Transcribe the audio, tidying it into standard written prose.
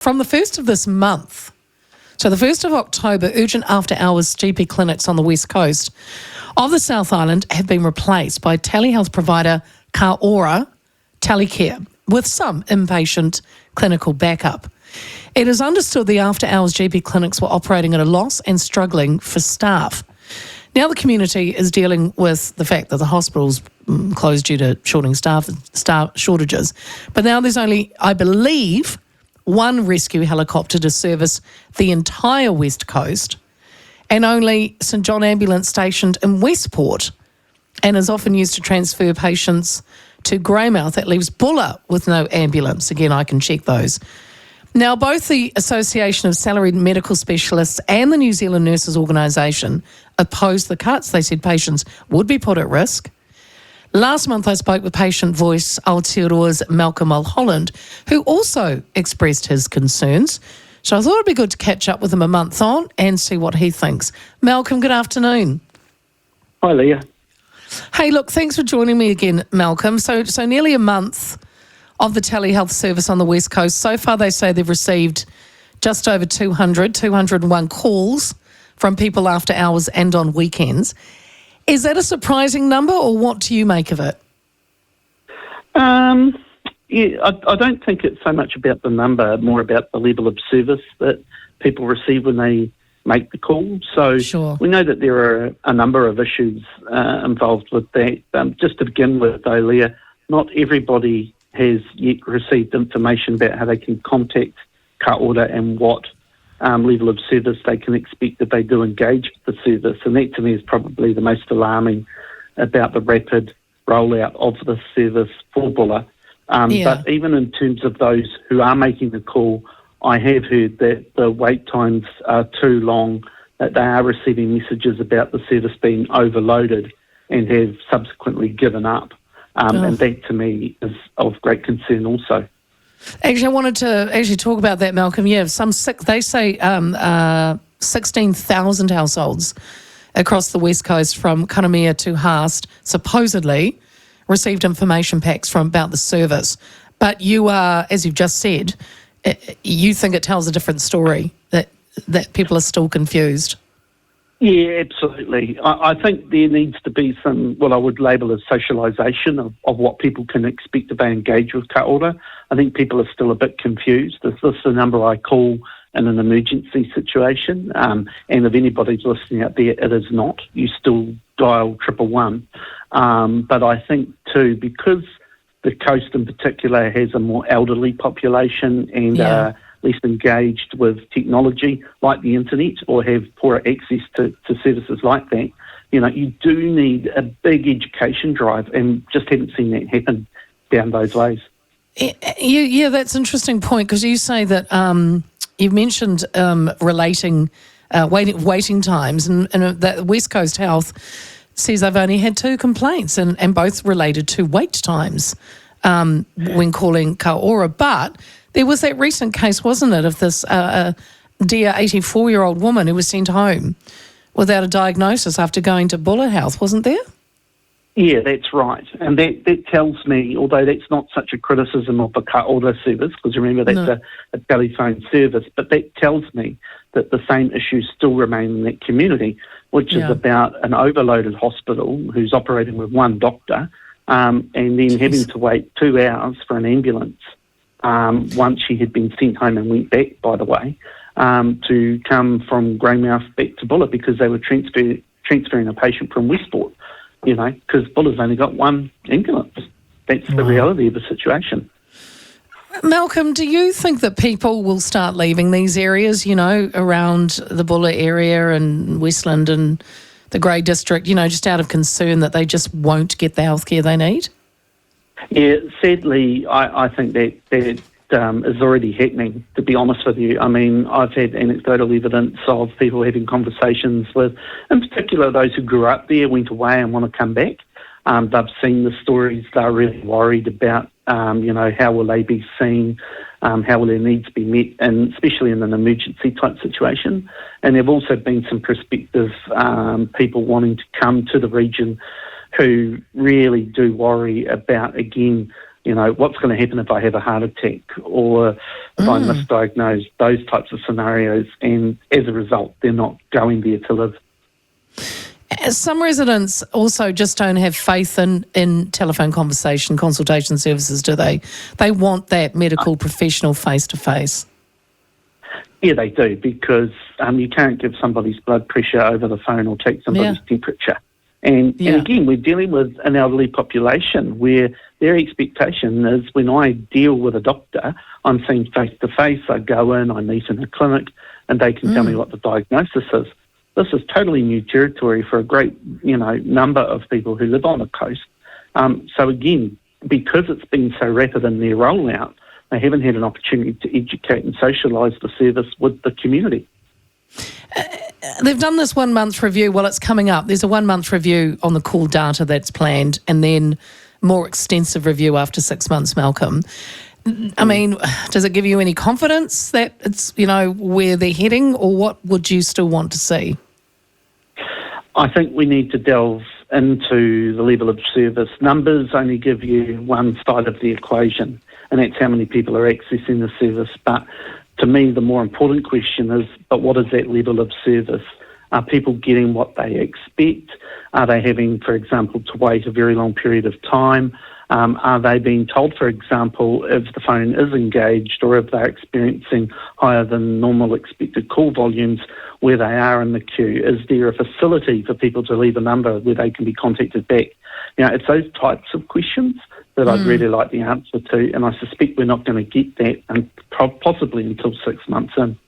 From the 1st of this month, so the 1st of October, urgent after-hours GP clinics on the west coast of the South Island have been replaced by telehealth provider Aotearoa Telecare with some inpatient clinical backup. It is understood the after-hours GP clinics were operating at a loss and struggling for staff. Now the community is dealing with the fact that the hospital's closed due to staff shortages. But now there's only, I believe, one rescue helicopter to service the entire West Coast and only St John Ambulance stationed in Westport and is often used to transfer patients to Greymouth. That leaves Bulla with no ambulance. Again, I can check those. Now, both the Association of Salaried Medical Specialists and the New Zealand Nurses Organisation opposed the cuts. They said patients would be put at risk. Last month, I spoke with Patient Voice Aotearoa's Malcolm Mulholland, who also expressed his concerns. So I thought it'd be good to catch up with him a month on and see what he thinks. Malcolm, good afternoon. Hi, Leah. Hey, look, thanks for joining me again, Malcolm. So nearly a month of the telehealth service on the West Coast. So far, they say they've received just over 201 calls from people after hours and on weekends. Is that a surprising number, or what do you make of it? I don't think it's so much about the number, more about the level of service that people receive when they make the call. So Sure. We know that there are a number of issues involved with that. Just to begin with, though, Leah, not everybody has yet received information about how they can contact Aotearoa and what level of service they can expect if they do engage with the service. And that, to me, is probably the most alarming about the rapid rollout of the service for Bulla. But even in terms of those who are making the call, I have heard that the wait times are too long, that they are receiving messages about the service being overloaded and have subsequently given up. And that, to me, is of great concern also. Actually, I wanted to talk about that, Malcolm. Yeah, they say 16,000 households across the West Coast from Karamea to Haast supposedly received information packs about the service. But you are, as you've just said, you think it tells a different story, that people are still confused. Yeah, absolutely. I think there needs to be some, what I would label as socialisation of what people can expect if they engage with Aotearoa. I think people are still a bit confused. Is this the number I call in an emergency situation? And if anybody's listening out there, it is not. You still dial 111. But I think too, because the coast in particular has a more elderly population and less engaged with technology like the internet or have poorer access to services like that, you do need a big education drive, and just haven't seen that happen down those ways. Yeah, that's an interesting point, because you say that you've mentioned relating waiting times, and that West Coast Health says they've only had 2 complaints and both related to wait times when calling Aotearoa. But there was that recent case, wasn't it, of this dear 84-year-old woman who was sent home without a diagnosis after going to Bulla Health, wasn't there? Yeah, that's right. And that tells me, although that's not such a criticism of the Aotearoa service, because remember that's a telephone service, but that tells me that the same issues still remain in that community, which is about an overloaded hospital who's operating with one doctor and then having to wait 2 hours for an ambulance once she had been sent home and went back, by the way, to come from Greymouth back to Bulla because they were transferring a patient from Westport, because Bulla's only got one ambulance. That's the reality of the situation. Malcolm, do you think that people will start leaving these areas, around the Bulla area and Westland and the Grey District, just out of concern that they just won't get the healthcare they need? Yeah, sadly, I think that is already happening, to be honest with you. I mean, I've had anecdotal evidence of people having conversations with, in particular, those who grew up there, went away and want to come back. They've seen the stories. They're really worried about, how will they be seen, how will their needs be met, and especially in an emergency type situation. And there have also been some prospective people wanting to come to the region who really do worry about, again, what's going to happen if I have a heart attack or if I'm misdiagnosed, those types of scenarios. And as a result, they're not going there to live. Some residents also just don't have faith in telephone consultation services, do they? They want that medical professional face-to-face. Yeah, they do, because you can't give somebody's blood pressure over the phone or take somebody's temperature. And again, we're dealing with an elderly population where their expectation is when I deal with a doctor, I'm seen face-to-face, I go in, I meet in a clinic, and they can tell me what the diagnosis is. This is totally new territory for a great, number of people who live on the coast. So again, because it's been so rapid in their rollout, they haven't had an opportunity to educate and socialise the service with the community. They've done this 1 month review. Well, it's coming up. There's a 1 month review on the call data that's planned, and then more extensive review after 6 months, Malcolm. I mean, does it give you any confidence that it's, where they're heading, or what would you still want to see? I think we need to delve into the level of service. Numbers only give you one side of the equation, and that's how many people are accessing the service. But to me, the more important question is, but what is that level of service? Are people getting what they expect? Are they having, for example, to wait a very long period of time? Are they being told, for example, if the phone is engaged or if they're experiencing higher than normal expected call volumes, where they are in the queue? Is there a facility for people to leave a number where they can be contacted back? It's those types of questions that I'd really like the answer to, and I suspect we're not going to get that, and possibly until 6 months in.